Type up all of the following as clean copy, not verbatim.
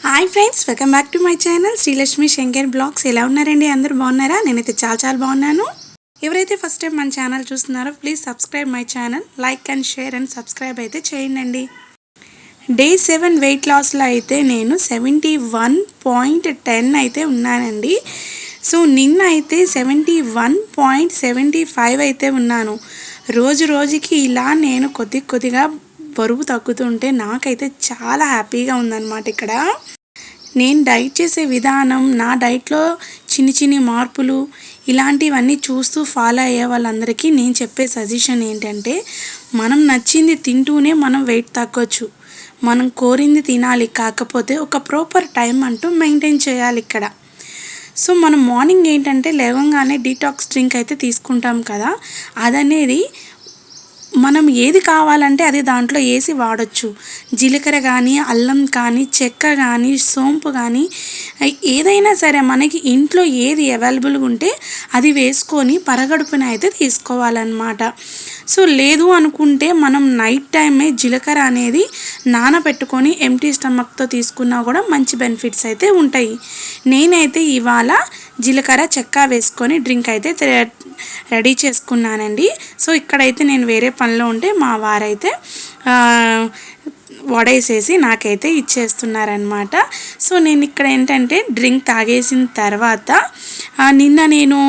Hi friends, welcome back to my channel Srilakshmi Shankar blogs. ఎలా ఉన్నారండి? అందరూ బాగున్నారా? నేనైతే చాలా బాగున్నాను. ఎవరైతే ఫస్ట్ టైం మన ఛానల్ చూస్తున్నారో please subscribe my channel, like and share and subscribe అయితే చేయండి. డే 7 వెయిట్ లాస్లో అయితే నేను 71.10 అయితే ఉన్నానండి. సో నిన్న అయితే 71.75 అయితే ఉన్నాను. రోజు రోజుకి ఇలా నేను కొద్దిగా బరువు తగ్గుతుంటే నాకైతే చాలా హ్యాపీగా ఉందన్నమాట. ఇక్కడ నేను డైట్ చేసే విధానం, నా డైట్లో చిన్ని మార్పులు ఇలాంటివన్నీ చూస్తూ ఫాలో అయ్యే వాళ్ళందరికీ నేను చెప్పే సజెషన్ ఏంటంటే, మనం నచ్చింది తింటూనే మనం వెయిట్ తగ్గొచ్చు. మనం కోరింది తినాలి, కాకపోతే ఒక ప్రాపర్ టైం అంటూ మెయింటైన్ చేయాలి ఇక్కడ. సో మనం మార్నింగ్ ఏంటంటే లేవగానే డీటాక్స్ డ్రింక్ అయితే తీసుకుంటాం కదా, అదనేది మనం ఏది కావాలంటే అది దాంట్లో వేసి వాడచ్చు. జీలకర్ర కానీ, అల్లం కానీ, చెక్క కానీ, సోంపు కానీ, ఏదైనా సరే మనకి ఇంట్లో ఏది అవైలబుల్గా ఉంటే అది వేసుకొని పరగడుపున అయితే తీసుకోవాలన్నమాట. సో లేదు అనుకుంటే మనం నైట్ టైమే జీలకర్ర అనేది నానబెట్టుకొని ఎంటీ స్టమక్తో తీసుకున్నా కూడా మంచి బెనిఫిట్స్ అయితే ఉంటాయి. నేనైతే ఇవాళ జీలకర్ర చెక్క వేసుకొని డ్రింక్ అయితే రెడీ చేసుకున్నానండి. సో ఇక్కడైతే నేను వేరే పనిలో ఉంటే మా వారైతే వడేసేసి నాకైతే ఇచ్చేస్తున్నారనమాట. సో నేను ఇక్కడ ఏంటంటే డ్రింక్ తాగేసిన తర్వాత నిన్న నేను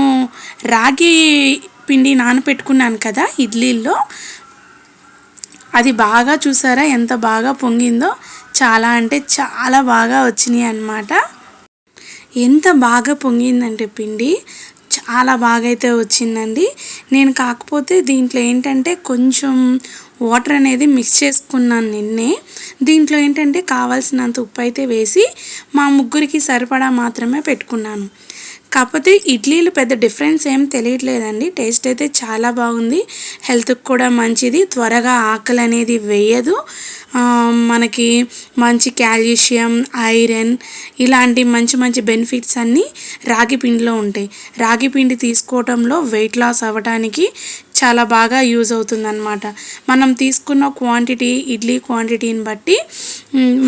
రాగి పిండి నానపెట్టుకున్నాను కదా ఇడ్లీల్లో, అది బాగా చూసారా ఎంత బాగా పొంగిందో. చాలా అంటే చాలా బాగా వచ్చినాయి అన్నమాట. ఎంత బాగా పొంగిందంటే పిండి చాలా బాగా అయితే వచ్చిందండి. నేను కాకపోతే దీంట్లో ఏంటంటే కొంచెం వాటర్ అనేది మిక్స్ చేసుకున్నాను నిన్నే. దీంట్లో ఏంటంటే కావాల్సినంత ఉప్పు అయితే వేసి మా ముగ్గురికి సరిపడా మాత్రమే పెట్టుకున్నాను. కాకపోతే ఇడ్లీలు పెద్ద డిఫరెన్స్ ఏం తెలియట్లేదండి. టేస్ట్ అయితే చాలా బాగుంది, హెల్త్కి కూడా మంచిది, త్వరగా ఆకలి అనేది వేయదు. మనకి మంచి కాల్షియం, ఐరన్ ఇలాంటి మంచి బెనిఫిట్స్ అన్నీ రాగి పిండిలో ఉంటాయి. రాగి పిండి తీసుకోవడంలో వెయిట్ లాస్ అవ్వడానికి చాలా బాగా యూజ్ అవుతుందన్నమాట. మనం తీసుకున్న క్వాంటిటీ, ఇడ్లీ క్వాంటిటీని బట్టి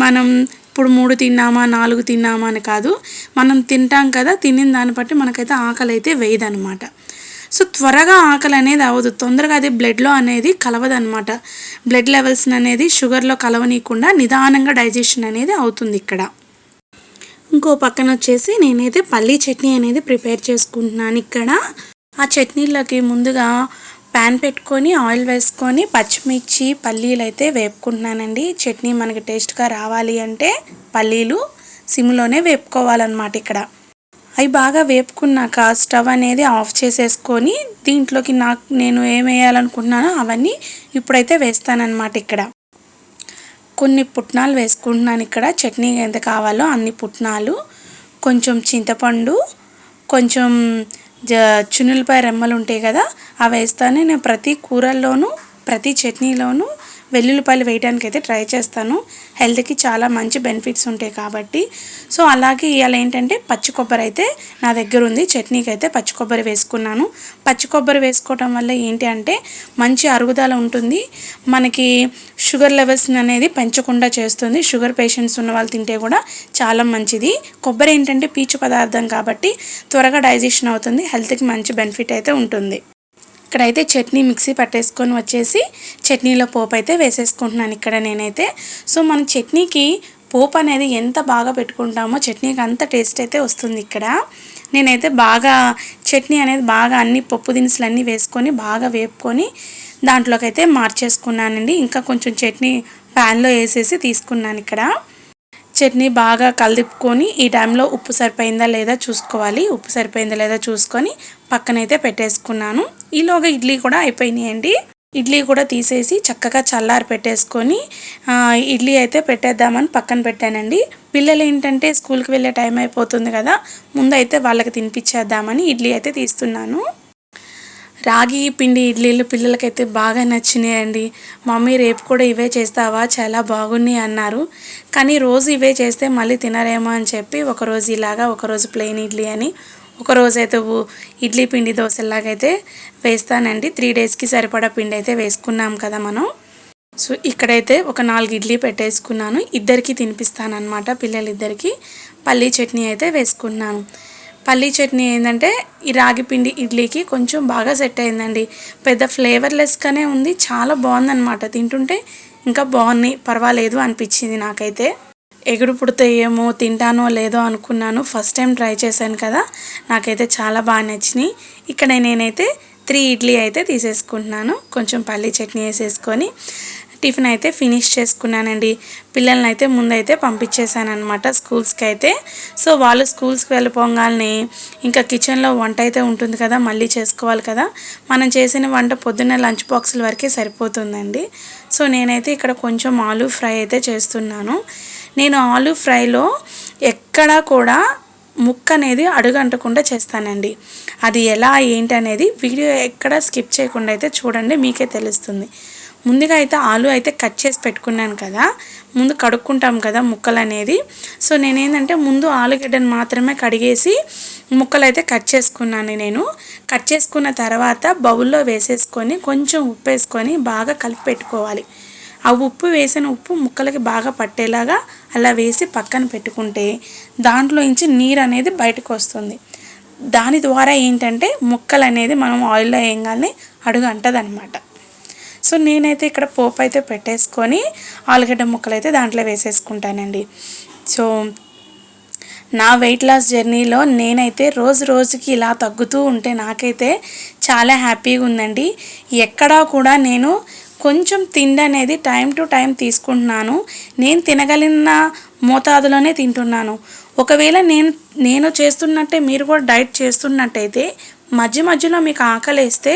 మనం ఇప్పుడు 3 తిన్నామా 4 తిన్నామా అని కాదు, మనం తింటాం కదా, తినిన దాన్ని బట్టి మనకైతే ఆకలి అయితే వేయదనమాట. సో త్వరగా ఆకలి అనేది అవ్వదు, తొందరగా అది బ్లడ్లో అనేది కలవదనమాట. బ్లడ్ లెవెల్స్ అనేది షుగర్లో కలవనీయకుండా నిదానంగా డైజెషన్ అనేది అవుతుంది ఇక్కడ. ఇంకో పక్కన వచ్చేసి నేనైతే పల్లీ చట్నీ అనేది ప్రిపేర్ చేసుకుంటున్నాను ఇక్కడ. ఆ చట్నీలోకి ముందుగా ప్యాన్ పెట్టుకొని ఆయిల్ వేసుకొని పచ్చిమిర్చి, పల్లీలు అయితే వేపుకుంటున్నానండి. చట్నీ మనకి టేస్ట్గా రావాలి అంటే పల్లీలు సిమ్లోనే వేపుకోవాలన్నమాట ఇక్కడ. అవి బాగా వేపుకున్నాక స్టవ్ అనేది ఆఫ్ చేసేసుకొని దీంట్లోకి నేను ఏం వేయాలనుకుంటున్నానో అవన్నీ ఇప్పుడైతే వేస్తానన్నమాట ఇక్కడ. కొన్ని పుట్నాలు వేసుకుంటున్నాను ఇక్కడ. చట్నీ ఎంత కావాలో అన్ని పుట్నాలు, కొంచెం చింతపండు, కొంచెం చున్నులపాయ రెమ్మలు ఉంటాయి కదా, అవి వేస్తాను. నేను ప్రతి కూరల్లోనూ ప్రతి చట్నీలోనూ వెల్లుల్లిపాయలు వేయడానికి అయితే ట్రై చేస్తాను. హెల్త్కి చాలా మంచి బెనిఫిట్స్ ఉంటాయి కాబట్టి. సో అలాగే ఇవాళ ఏంటంటే పచ్చి కొబ్బరి అయితే నా దగ్గర ఉంది. చట్నీకి అయితే పచ్చి కొబ్బరి వేసుకున్నాను. పచ్చి కొబ్బరి వేసుకోవడం వల్ల ఏంటి అంటే మంచి అరుగుదల ఉంటుంది, మనకి షుగర్ లెవెల్స్ అనేది పెంచకుండా చేస్తుంది. షుగర్ పేషెంట్స్ ఉన్న వాళ్ళు తింటే కూడా చాలా మంచిది. కొబ్బరి ఏంటంటే పీచు పదార్థం కాబట్టి త్వరగా డైజెషన్ అవుతుంది, హెల్త్కి మంచి బెనిఫిట్ అయితే ఉంటుంది. ఇక్కడైతే చట్నీ మిక్సీ పట్టేసుకొని వచ్చేసి చట్నీలో పోపు అయితే వేసేసుకుంటున్నాను ఇక్కడ నేనైతే. సో మన చట్నీకి పోపు అనేది ఎంత బాగా పెట్టుకుంటామో చట్నీకి అంత టేస్ట్ అయితే వస్తుంది ఇక్కడ. నేనైతే బాగా చట్నీ అనేది బాగా అన్ని పప్పు దినుసులు అన్నీ వేసుకొని బాగా వేపుకొని దాంట్లోకి అయితే మార్చేసుకున్నానండి. ఇంకా కొంచెం చట్నీ ప్యాన్లో వేసేసి తీసుకున్నాను ఇక్కడ. చట్నీ బాగా కలిపుకొని ఈ టైంలో ఉప్పు సరిపోయిందా లేదా చూసుకోవాలి. ఉప్పు సరిపోయిందా లేదా చూసుకొని పక్కనైతే పెట్టేసుకున్నాను. ఈలోగా ఇడ్లీ కూడా అయిపోయినాయండి. ఇడ్లీ కూడా తీసేసి చక్కగా చల్లారి పెట్టేసుకొని ఇడ్లీ అయితే పెట్టేద్దామని పక్కన పెట్టానండి. పిల్లలు ఏంటంటే స్కూల్కి వెళ్ళే టైం అయిపోతుంది కదా, ముందైతే వాళ్ళకి తినిపించేద్దామని ఇడ్లీ అయితే తీస్తున్నాను. రాగి పిండి ఇడ్లీలు పిల్లలకైతే బాగా నచ్చినాయండి. మమ్మీ రేపు కూడా ఇవే చేస్తావా, చాలా బాగున్నాయి అన్నారు. కానీ రోజు ఇవే చేస్తే మళ్ళీ తినరేమో అని చెప్పి ఒకరోజు ఇలాగా, ఒకరోజు ప్లెయిన్ ఇడ్లీ అని, ఒకరోజు అయితే ఇడ్లీ పిండి దోశలాగైతే వేస్తానండి. 3 డేస్కి సరిపడా పిండి అయితే వేసుకున్నాం కదా మనం. సో ఇక్కడైతే ఒక 4 ఇడ్లీ పెట్టేసుకున్నాను. ఇద్దరికి తినిపిస్తానన్నమాట, పిల్లలిద్దరికి. పల్లీ చట్నీ అయితే వేసుకున్నాను. పల్లీ చట్నీ ఏంటంటే ఈ రాగి పిండి ఇడ్లీకి కొంచెం బాగా సెట్ అయిందండి. పెద్ద ఫ్లేవర్లెస్గానే ఉంది, చాలా బాగుందన్నమాట. తింటుంటే ఇంకా బాగున్నాయి, పర్వాలేదు అనిపించింది నాకైతే. ఎగుడు పుడతాయేమో, తింటానో లేదో అనుకున్నాను. ఫస్ట్ టైం ట్రై చేశాను కదా, నాకైతే చాలా బాగా నచ్చినాయి. ఇక్కడ నేనైతే 3 ఇడ్లీ అయితే తీసేసుకుంటున్నాను. కొంచెం పల్లీ చట్నీ వేసేసుకొని టిఫిన్ అయితే ఫినిష్ చేసుకున్నానండి. పిల్లల్ని అయితే ముందైతే పంపించేశాను అనమాట స్కూల్స్కి అయితే. సో వాళ్ళు స్కూల్స్కి వెళ్ళిపోగానే ఇంకా కిచెన్లో వంట అయితే ఉంటుంది కదా, మళ్ళీ చేసుకోవాలి కదా. మనం చేసిన వంట పొద్దున్న లంచ్ బాక్సుల వరకే సరిపోతుందండి. సో నేనైతే ఇక్కడ కొంచెం ఆలూ ఫ్రై అయితే చేస్తున్నాను. నేను ఆలూ ఫ్రైలో ఎక్కడా కూడా ముక్క అనేది అడుగంటకుండా చేస్తానండి. అది ఎలా ఏంటి అనేది వీడియో ఎక్కడ స్కిప్ చేయకుండా అయితే చూడండి, మీకే తెలుస్తుంది. ముందుగా అయితే ఆలు అయితే కట్ చేసి పెట్టుకున్నాను కదా, ముందు కడుక్కుంటాం కదా ముక్కలు అనేది. సో నేనేంటంటే ముందు ఆలుగడ్డను మాత్రమే కడిగేసి ముక్కలు అయితే కట్ చేసుకున్నాను. నేను కట్ చేసుకున్న తర్వాత బౌల్లో వేసేసుకొని కొంచెం ఉప్పు వేసుకొని బాగా కలిపి పెట్టుకోవాలి. ఆ ఉప్పు వేసిన ఉప్పు ముక్కలకి బాగా పట్టేలాగా అలా వేసి పక్కన పెట్టుకుంటే దాంట్లో నుంచి నీరు అనేది బయటకు వస్తుంది. దాని ద్వారా ఏంటంటే ముక్కలు అనేది మనం ఆయిల్లో వేయగానే అడుగు అంటదనమాట. సో నేనైతే ఇక్కడ పోపు అయితే పెట్టేసుకొని ఆలుగడ్డ ముక్కలు అయితే దాంట్లో వేసేసుకుంటానండి. సో నా వెయిట్ లాస్ జర్నీలో నేనైతే రోజు రోజుకి ఇలా తగ్గుతూ ఉంటే నాకైతే చాలా హ్యాపీగా ఉందండి. ఎక్కడా కూడా నేను కొంచెం తిండి అనేది టైం టు టైం తీసుకుంటున్నాను. నేను తినగలిగిన మోతాదులోనే తింటున్నాను. ఒకవేళ నేను చేస్తున్నట్టే మీరు కూడా డైట్ చేస్తున్నట్టయితే మధ్య మధ్యలో మీకు ఆకలేస్తే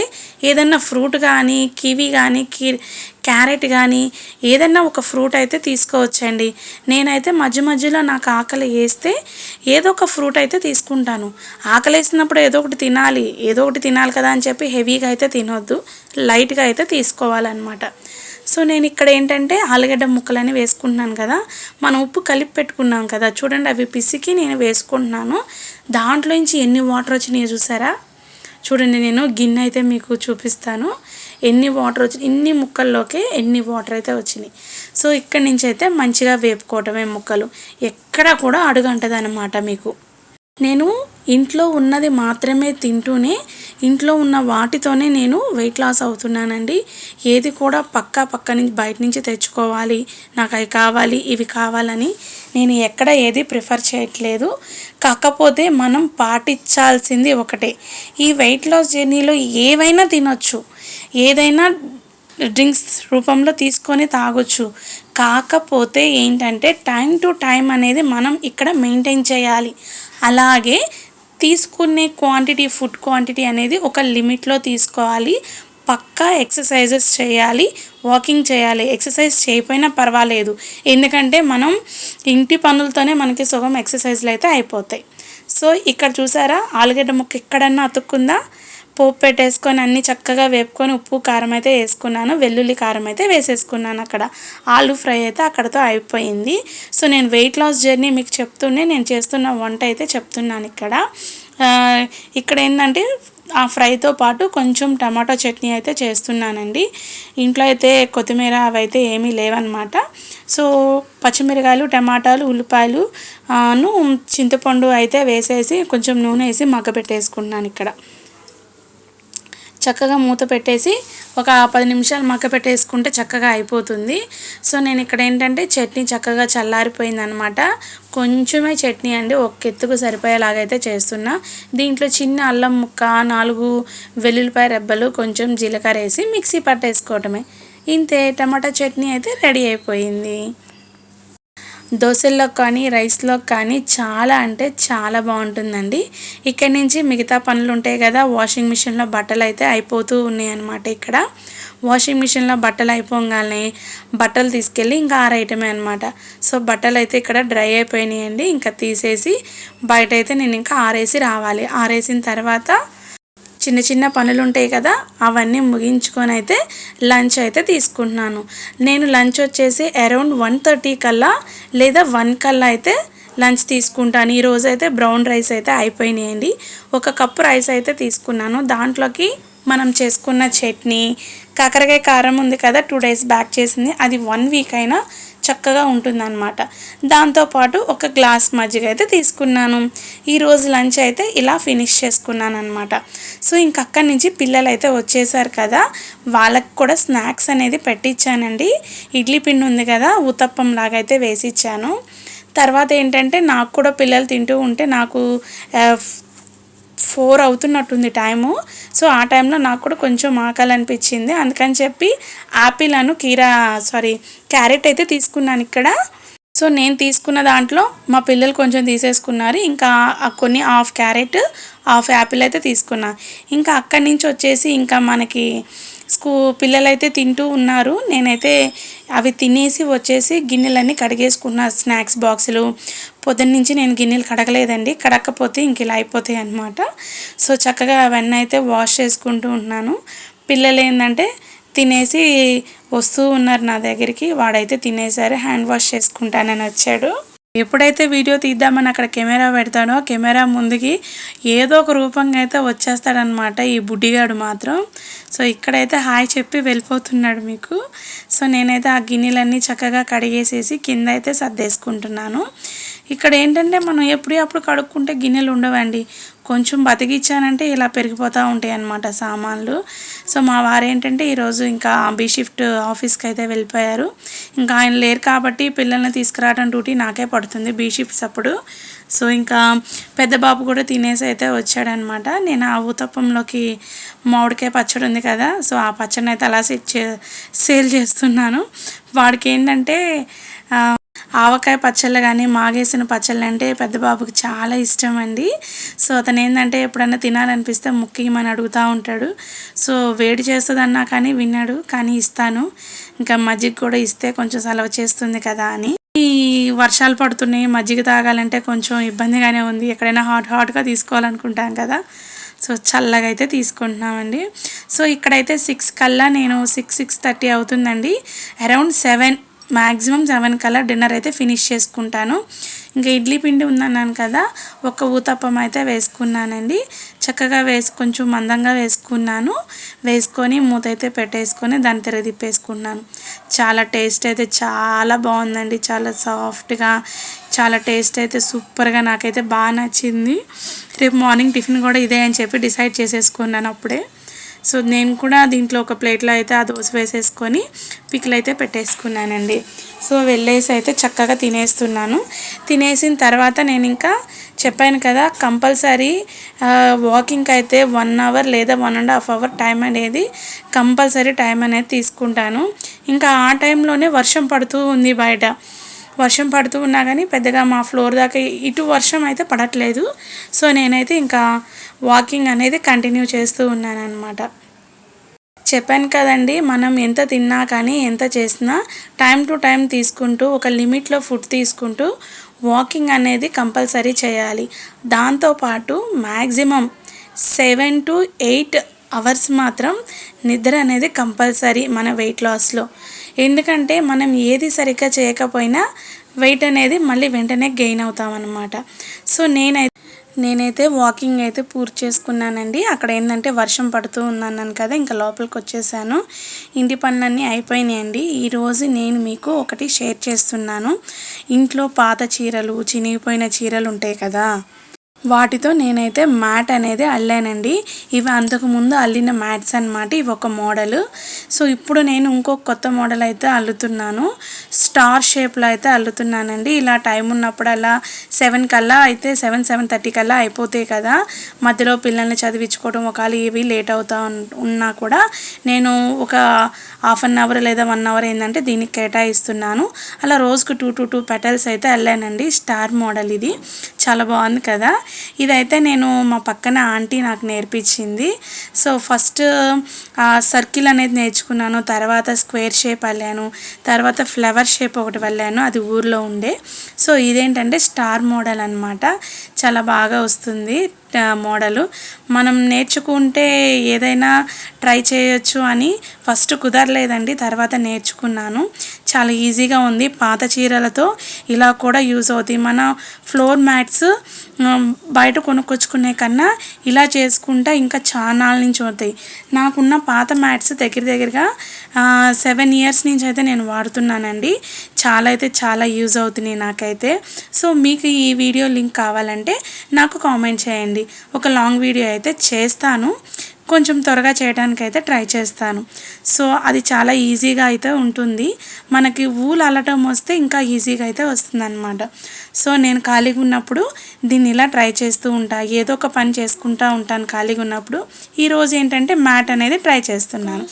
ఏదన్నా ఫ్రూట్ కానీ, కివి కానీ, క్యారెట్ కానీ ఏదన్నా ఒక ఫ్రూట్ అయితే తీసుకోవచ్చండి. నేనైతే మధ్య మధ్యలో నాకు ఆకలి వేస్తే ఏదో ఒక ఫ్రూట్ అయితే తీసుకుంటాను. ఆకలి వేసినప్పుడు ఏదో ఒకటి తినాలి కదా అని చెప్పి హెవీగా అయితే తినొద్దు, లైట్గా అయితే తీసుకోవాలన్నమాట. సో నేను ఇక్కడ ఏంటంటే ఆలుగడ్డ ముక్కలని వేసుకుంటున్నాను కదా, మనం ఉప్పు కలిపి పెట్టుకున్నాం కదా, చూడండి అవి పిసికి నేను వేసుకుంటున్నాను. దాంట్లో నుంచి ఎన్ని వాటర్ వచ్చినాయో చూసారా? చూడండి, నేను గిన్నె అయితే మీకు చూపిస్తాను. ఎన్ని వాటర్ వచ్చినాయి, ఇన్ని ముక్కల్లోకి ఎన్ని వాటర్ అయితే వచ్చినాయి. సో ఇక్కడి నుంచి అయితే మంచిగా వేపుకోవటమే ముక్కలు, ఎక్కడ కూడా అడుగంటదన్నమాట మీకు. నేను ఇంట్లో ఉన్నది మాత్రమే తింటూనే ఇంట్లో ఉన్న వాటితోనే నేను వెయిట్ లాస్ అవుతున్నానండి. ఏది కూడా పక్క నుంచి బయట నుంచి తెచ్చుకోవాలి, నాకు అవి కావాలి ఇవి కావాలని నేను ఎక్కడ ఏది ప్రిఫర్ చేయట్లేదు. కాకపోతే మనం పాటించాల్సింది ఒకటే, ఈ వెయిట్ లాస్ జర్నీలో ఏవైనా తినొచ్చు, ఏదైనా డ్రింక్స్ రూపంలో తీసుకొని తాగొచ్చు. కాకపోతే ఏంటంటే టైం టు టైం అనేది మనం ఇక్కడ మెయింటైన్ చేయాలి. అలాగే తీసుకునే ఫుడ్ క్వాంటిటీ అనేది ఒక లిమిట్లో తీసుకోవాలి. పక్కా ఎక్సర్సైజెస్ చేయాలి, వాకింగ్ చేయాలి. ఎక్సర్సైజ్ చేయకపోయినా పర్వాలేదు, ఎందుకంటే మనం ఇంటి పనులతోనే మనకి సగం ఎక్సర్సైజ్లు అయితే అయిపోతాయి. సో ఇక్కడ చూసారా, ఆలుగడ్డ ముక్క ఎక్కడన్నా అతుక్కుందా? పోపు పెట్టేసుకొని అన్నీ చక్కగా వేపుకొని ఉప్పు కారం అయితే వేసుకున్నాను, వెల్లుల్లి కారం అయితే వేసేసుకున్నాను. అక్కడ ఆలూ ఫ్రై అయితే అక్కడతో అయిపోయింది. సో నేను వెయిట్ లాస్ జర్నీ మీకు చెప్తూనే నేను చేస్తున్న వంట అయితే చెప్తున్నాను. ఇక్కడ ఏంటంటే ఆ ఫ్రైతో పాటు కొంచెం టమాటో చట్నీ అయితే చేస్తున్నానండి. ఇంట్లో అయితే కొత్తిమీర అవి అయితే ఏమీ లేవన్నమాట. సో పచ్చిమిరకాయలు, టమాటాలు, ఉల్లిపాయలు చింతపండు అయితే వేసేసి కొంచెం నూనె వేసి మగ్గపెట్టేసుకుంటున్నాను. ఇక్కడ చక్కగా మూత పెట్టేసి ఒక 10 నిమిషాలు మగ్గ పెట్టేసుకుంటే చక్కగా అయిపోతుంది. సో నేను ఇక్కడ ఏంటంటే చట్నీ చక్కగా చల్లారిపోయిందనమాట. కొంచెమే చట్నీ అండి, ఒక ఎత్తుకు సరిపోయేలాగైతే చేస్తున్నా. దీంట్లో చిన్న అల్లం ముక్క, 4 వెల్లుల్లిపాయ రెబ్బలు, కొంచెం జీలకర్ర వేసి మిక్సీ పట్టేసుకోవటమే. ఇంతే, టమాటా చట్నీ అయితే రెడీ అయిపోయింది. దోశల్లో కానీ రైస్లో కానీ చాలా అంటే చాలా బాగుంటుందండి. ఇక్కడి నుంచి మిగతా పనులు ఉంటాయి కదా, వాషింగ్ మిషన్లో బట్టలు అయితే అయిపోతూ ఉన్నాయి అన్నమాట. ఇక్కడ వాషింగ్ మిషన్లో బట్టలు అయిపోగానే బట్టలు తీసుకెళ్ళి ఇంకా ఆరేయటమే అనమాట. సో బట్టలు అయితే ఇక్కడ డ్రై అయిపోయినాయండి, ఇంకా తీసేసి బయట అయితే నేను ఇంకా ఆరేసి రావాలి. ఆరేసిన తర్వాత చిన్న చిన్న పనులు ఉంటాయి కదా, అవన్నీ ముగించుకొని అయితే లంచ్ అయితే తీసుకుంటున్నాను. నేను లంచ్ వచ్చేసి అరౌండ్ 1:30 కల్లా లేదా 1 కల్లా అయితే లంచ్ తీసుకుంటాను. ఈరోజు అయితే బ్రౌన్ రైస్ అయితే అయిపోయినాయండి. 1 కప్పు రైస్ అయితే తీసుకున్నాను. దాంట్లోకి మనం చేసుకున్న చట్నీ, కాకరకాయ కారం ఉంది కదా 2 డేస్ బ్యాక్ చేసింది, అది 1 వీక్ అయినా చక్కగా ఉంటుందన్నమాట. దాంతోపాటు ఒక గ్లాస్ మజ్జిగ అయితే తీసుకున్నాను. ఈరోజు లంచ్ అయితే ఇలా ఫినిష్ చేసుకున్నాను అనమాట. సో ఇంక అక్కడి నుంచి పిల్లలు అయితే వచ్చేసారు కదా, వాళ్ళకి కూడా స్నాక్స్ అనేది పెట్టించానండి. ఇడ్లీ పిండి ఉంది కదా, ఊతప్పం లాగా అయితే వేసిచ్చాను. తర్వాత ఏంటంటే నాకు కూడా పిల్లలు తింటూ ఉంటే నాకు 4 అవుతున్నట్టుంది టైము. సో ఆ టైంలో నాకు కూడా కొంచెం ఆకలి అనిపించింది. అందుకని చెప్పి యాపిల్ అను క్యారెట్ అయితే తీసుకున్నాను ఇక్కడ. సో నేను తీసుకున్న దాంట్లో మా పిల్లలు కొంచెం తీసేసుకున్నారు. ఇంకా కొన్ని హాఫ్ క్యారెట్, హాఫ్ యాపిల్ అయితే తీసుకున్నా. ఇంకా అక్కడి నుంచి వచ్చేసి ఇంకా మనకి పిల్లలైతే తింటూ ఉన్నారు. నేనైతే అవి తినేసి వచ్చేసి గిన్నెలన్నీ కడిగేసుకున్న. స్నాక్స్ బాక్సులు పొద్దున్న నుంచి నేను గిన్నెలు కడగలేదండి, కడగకపోతే ఇంక ఇలా అయిపోతాయి అన్నమాట. సో చక్కగా అవన్నీ అయితే వాష్ చేసుకుంటూ ఉంటున్నాను. పిల్లలు ఏంటంటే తినేసి వస్తూ ఉన్నారు నా దగ్గరికి. వాడైతే తినేసారు, హ్యాండ్ వాష్ చేసుకుంటానని వచ్చాడు. ఎప్పుడైతే వీడియో తీద్దామని అక్కడ కెమెరా పెడతానో కెమెరా ముందుకి ఏదో ఒక రూపంగా అయితే వచ్చేస్తాడనమాట ఈ బుడ్డిగాడు మాత్రం. సో ఇక్కడైతే హాయ్ చెప్పి వెళ్ళిపోతున్నాడు మీకు. సో నేనైతే ఆ గిన్నెలన్నీ చక్కగా కడిగేసేసి కింద అయితే సర్దేసుకుంటున్నాను. ఇక్కడ ఏంటంటే మనం ఎప్పుడప్పుడు కడుక్కుంటే గిన్నెలు ఉండవండి. కొంచెం బతికిచ్చానంటే ఇలా పెరిగిపోతూ ఉంటాయి అన్నమాట సామాన్లు. సో మా వారు ఏంటంటే ఈరోజు ఇంకా బీ షిఫ్ట్ ఆఫీస్కి అయితే వెళ్ళిపోయారు. ఇంకా ఆయన లేరు కాబట్టి పిల్లల్ని తీసుకురావడం డ్యూటీ నాకే పడుతుంది బీ షిఫ్ట్స్ అప్పుడు. సో ఇంకా పెద్ద బాబు కూడా తినేసి అయితే వచ్చాడనమాట. నేను ఆ ఊతప్పంలోకి మామిడికాయ పచ్చడి ఉంది కదా, సో ఆ పచ్చడిని అయితే అలా సేల్ చేస్తున్నాను. వాడికి ఏంటంటే ఆవకాయ పచ్చళ్ళు కానీ మాగేసిన పచ్చళ్ళు అంటే పెద్ద బాబుకి చాలా ఇష్టం అండి. సో అతను ఏంటంటే ఎప్పుడన్నా తినాలనిపిస్తే ముఖ్యమని అడుగుతూ ఉంటాడు. సో వేడి చేస్తుందన్నా కానీ విన్నాడు, కానీ ఇస్తాను. ఇంకా మజ్జిగ కూడా ఇస్తే కొంచెం సలవ చేస్తుంది కదా అని. ఈ వర్షాలు పడుతున్నాయి, మజ్జిగ తాగాలంటే కొంచెం ఇబ్బందిగానే ఉంది. ఎక్కడైనా హాట్గా తీసుకోవాలనుకుంటాం కదా, సో చల్లగా అయితే తీసుకుంటున్నామండి. సో ఇక్కడైతే 6 కల్లా నేను 6:30 అవుతుందండి. అరౌండ్ 7 మ్యాక్సిమం 7 కల్లా డిన్నర్ అయితే ఫినిష్ చేసుకుంటాను. ఇంకా ఇడ్లీ పిండి ఉందన్నాను కదా, ఒక ఊతప్పం అయితే వేసుకున్నానండి. చక్కగా కొంచెం మందంగా వేసుకొని మూత అయితే పెట్టేసుకొని దాన్ని తిరగదిప్పేసుకున్నాను. చాలా టేస్ట్ అయితే చాలా బాగుందండి, చాలా సాఫ్ట్గా, చాలా టేస్ట్ అయితే సూపర్గా, నాకైతే బాగా నచ్చింది. రేపు మార్నింగ్ టిఫిన్ కూడా ఇదే అని చెప్పి డిసైడ్ చేసేసుకున్నాను అప్పుడే. సో నేను కూడా దీంట్లో ఒక ప్లేట్లో అయితే ఆ దోశ వేసేసుకొని పికిల్ అయితే పెట్టేసుకున్నానండి. సో వెళ్ళేసి అయితే చక్కగా తినేస్తున్నాను. తినేసిన తర్వాత నేను ఇంకా చెప్పాను కదా, కంపల్సరీ వాకింగ్కి అయితే 1 అవర్ లేదా 1.5 అవర్ టైం అనేది కంపల్సరీ టైం అనేది తీసుకుంటాను. ఇంకా ఆ టైంలోనే వర్షం పడుతూ ఉంది బయట. వర్షం పడుతూ ఉన్నా కానీ పెద్దగా మా ఫ్లోర్ దాకా ఇటు వర్షం అయితే పడట్లేదు. సో నేనైతే ఇంకా వాకింగ్ అనేది కంటిన్యూ చేస్తూ ఉన్నాను అనమాట. చెప్పాను కదండి, మనం ఎంత తిన్నా కానీ ఎంత చేసినా టైం టు టైం తీసుకుంటూ ఒక లిమిట్లో ఫుడ్ తీసుకుంటూ వాకింగ్ అనేది కంపల్సరీ చేయాలి. దాంతోపాటు మ్యాక్సిమం 7 to 8 అవర్స్ మాత్రం నిద్ర అనేది కంపల్సరీ మన వెయిట్ లాస్లో. ఎందుకంటే మనం ఏది సరిగ్గా చేయకపోయినా వెయిట్ అనేది మళ్ళీ వెంటనే గెయిన్ అవుతామన్నమాట. సో నేనైతే వాకింగ్ అయితే పూర్తి చేసుకున్నానండి. అక్కడ ఏంటంటే వర్షం పడుతూ ఉందన్నాను కదా, ఇంకా లోపలికి వచ్చేసాను. ఇంటి పనులన్నీ అయిపోయినాయండి. ఈరోజు నేను మీకు ఒకటి షేర్ చేస్తున్నాను. ఇంట్లో పాత చీరలు, చినిగిపోయిన చీరలు ఉంటాయి కదా, వాటితో నేనైతే మ్యాట్ అనేది అల్లానండి. ఇవి అంతకుముందు అల్లిన మ్యాట్స్ అనమాట. ఇవి ఒక మోడల్. సో ఇప్పుడు నేను ఇంకొక కొత్త మోడల్ అయితే అల్లుతున్నాను. స్టార్ షేప్లో అయితే అల్లుతున్నానండి. ఇలా టైం ఉన్నప్పుడు అలా 7 కల్లా అయితే 7:30 కల్లా అయిపోతాయి కదా. మధ్యలో పిల్లల్ని చదివించుకోవడం ఒకవేళ ఇవి లేట్ అవుతా ఉన్నా కూడా నేను ఒక హాఫ్ అన్ అవర్ లేదా 1 అవర్ ఏంటంటే దీనికి కేటాయిస్తున్నాను. అలా రోజుకు 2 to 2 పెటల్స్ అయితే అల్లానండి. స్టార్ మోడల్ ఇది చాలా బాగుంది కదా. ఇదైతే నేను మా పక్కన ఆంటీ నాకు నేర్పించింది. సో ఫస్ట్ సర్కిల్ అనేది నేర్చుకున్నాను, తర్వాత స్క్వేర్ షేప్ అల్లాను, తర్వాత ఫ్లవర్ షేప్ ఒకటి అల్లాను, అది ఊర్లో ఉండే. సో ఇదేంటంటే స్టార్ మోడల్ అనమాట, చాలా బాగా వస్తుంది. మోడలు. మనం నేర్చుకుంటే ఏదైనా ట్రై చేయొచ్చు అని ఫస్ట్ కుదరలేదండి, తర్వాత నేర్చుకున్నాను. చాలా ఈజీగా ఉంది. పాత చీరలతో ఇలా కూడా యూజ్ అవుతాయి. మన ఫ్లోర్ మ్యాట్స్ బయట కొనుక్కొచ్చుకునే కన్నా ఇలా చేసుకుంటా ఇంకా చాలా నుంచి అవుతాయి. నాకున్న పాత మ్యాట్స్ దగ్గరగా 7 ఇయర్స్ నుంచి అయితే నేను వాడుతున్నానండి. చాలా యూజ్ అవుతున్నాయి నాకైతే. సో మీకు ఈ వీడియో లింక్ కావాలంటే నాకు కామెంట్ చేయండి. ఒక లాంగ్ వీడియో అయితే చేస్తాను, కొంచెం త్వరగా చేయడానికి అయితే ట్రై చేస్తాను. సో అది చాలా ఈజీగా అయితే ఉంటుంది. మనకి ఊలు అల్లటం వస్తే ఇంకా ఈజీగా అయితే వస్తుందన్నమాట. సో నేను ఖాళీగా ఉన్నప్పుడు దీన్ని ఇలా ట్రై చేస్తూ ఉంటాను. ఏదో ఒక పని చేసుకుంటూ ఉంటాను ఖాళీగా ఉన్నప్పుడు. ఈరోజు ఏంటంటే మ్యాట్ అనేది ట్రై చేస్తున్నాను.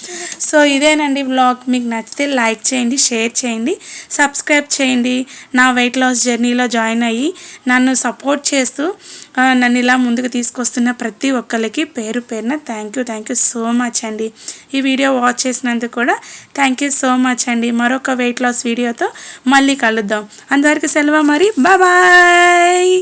సో ఇదేనండి వ్లాగ్. మీకు నచ్చితే లైక్ చేయండి, షేర్ చేయండి, సబ్స్క్రైబ్ చేయండి. నా వెయిట్ లాస్ జర్నీలో జాయిన్ అయ్యి నన్ను సపోర్ట్ చేస్తూ నన్ను ఇలా ముందుకు తీసుకొస్తున్న ప్రతి ఒక్కరికి పేరు పేరున థ్యాంక్ యూ సో మచ్ అండి. ఈ వీడియో వాచ్ చేసినందుకు కూడా థ్యాంక్ యూ సో మచ్ అండి. మరొక వెయిట్ లాస్ వీడియోతో మళ్ళీ కలుద్దాం. అంతవరకు సెలవు మరి. బాయ్.